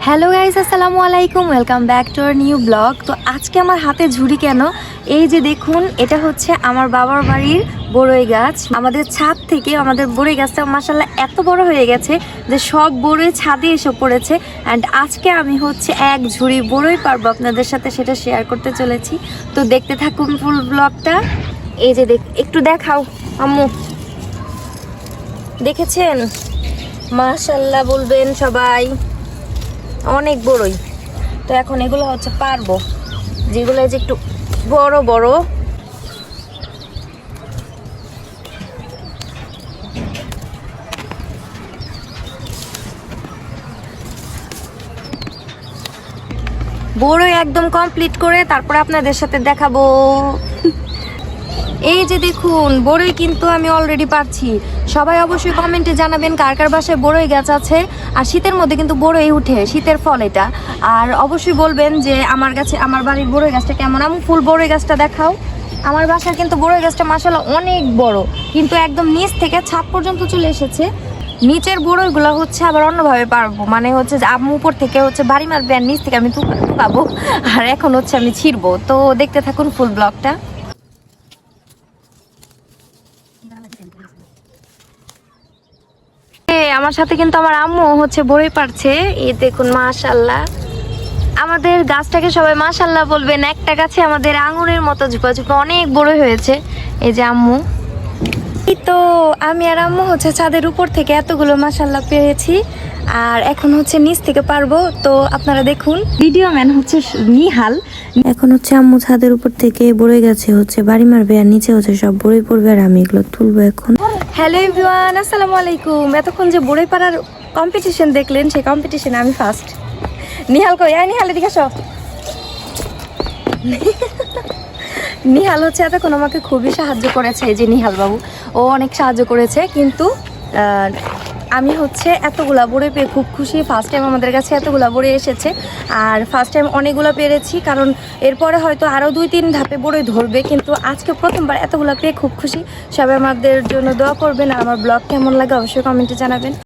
Hello guys, আসসালামু আলাইকুম। Welcome back to our new blog. তো আজকে আমার হাতে ঝুড়ি কেন? এই যে দেখুন, এটা হচ্ছে আমার বাবার বাড়ির বড়ই গাছ। আমাদের ছাদ থেকে আমাদের বড়ই গাছটা মাশাআল্লাহ এত বড় হয়ে গেছে যে সব বড়ই ছাদে এসে পড়েছে। অ্যান্ড আজকে আমি হচ্ছে এক ঝুড়ি বড়ই পারবো আপনাদের সাথে, সেটা শেয়ার করতে চলেছি। তো দেখতে থাকুন ফুল ব্লগটা। এই যে একটু দেখাও আম্মু, দেখেছেন? মাশাআল্লাহ বলবেন সবাই, অনেক বড়ই। তো এখন এগুলো হচ্ছে পারবো, যেগুলো যে একটু বড় বড়। বড়ই একদম কমপ্লিট করে তারপরে আপনাদের সাথে দেখাবো। এই যে দেখুন, বড়ই কিন্তু আমি অলরেডি পাচ্ছি। সবাই অবশ্যই কমেন্টে জানাবেন কার কার বাসায় বড়ই গাছ আছে। আর শীতের মধ্যে কিন্তু বড়ই উঠে, শীতের ফল এটা। আর অবশ্যই বলবেন যে আমার কাছে আমার বাড়ির বড়ই গাছটা কেমন। আমি ফুল বড়ই গাছটা দেখাও। আমার বাসার কিন্তু বড়ই গাছটা মাশাআল্লাহ অনেক বড়, কিন্তু একদম নিচ থেকে ছাদ পর্যন্ত চলে এসেছে। নিচের বড়ইগুলো হচ্ছে আবার অন্যভাবে পারবো, মানে হচ্ছে যে আম্মু উপর থেকে হচ্ছে বাড়ি মারবে আর নিচ থেকে আমি টুকাবো। আর এখন হচ্ছে আমি ছিড়বো। তো দেখতে থাকুন ফুল ব্লগটা। আমার সাথে কিন্তু আমার আম্মু হচ্ছে বড়ই পারছে। এই দেখুন মাশাআল্লাহ, আমাদের গাছটাকে সবাই মাশাআল্লাহ বলবেন। একটা গাছে আমাদের আঙুরের মতো ঝুপা ঝুপা অনেক বড়ই হয়েছে। এই যে আম্মু, এই তো আমি আর আম্মু হচ্ছে ছাদের উপর থেকে এতগুলো মাশাআল্লাহ পেয়েছি। আর এখন হচ্ছে নিচ থেকে পারবো। তো আপনারা দেখুন, ভিডিও ম্যান হচ্ছে নিহাল। এখন হচ্ছে আম্মু ছাদের উপর থেকে বড়ই গাছে হচ্ছে বাড়ি মারবে আর নিচে হচ্ছে সব বড়ই পড়বে আর আমি এগুলো তুলবো এখন। হ্যালো এভরিওয়ান, আসসালামু আলাইকুম। এতক্ষণ যে বড়ই পাড়ার কম্পিটিশন দেখলেন, সেই কম্পিটিশনে আমি ফার্স্ট। নিহাল কই? নিহাল এদিকে আসো। নিহাল হচ্ছে এতক্ষণ আমাকে খুবই সাহায্য করেছে। এই যে নিহাল বাবু, ও অনেক সাহায্য করেছে। কিন্তু আমি হচ্ছে এতগুলা বড়ই পেয়ে খুব খুশি। ফার্স্ট টাইম আমাদের কাছে এতগুলা বড়ই এসেছে। আর ফার্স্ট টাইম অনেকগুলো পেরেছি, কারণ এরপরে হয়তো আরও 2-3 ধাপে বড়ই ধরবে। কিন্তু আজকে প্রথমবার এতগুলো পেয়ে খুব খুশি। সবাই আমাদের জন্য দোয়া করবেন। আর আমার ব্লগ কেমন লাগে অবশ্যই কমেন্টে জানাবেন।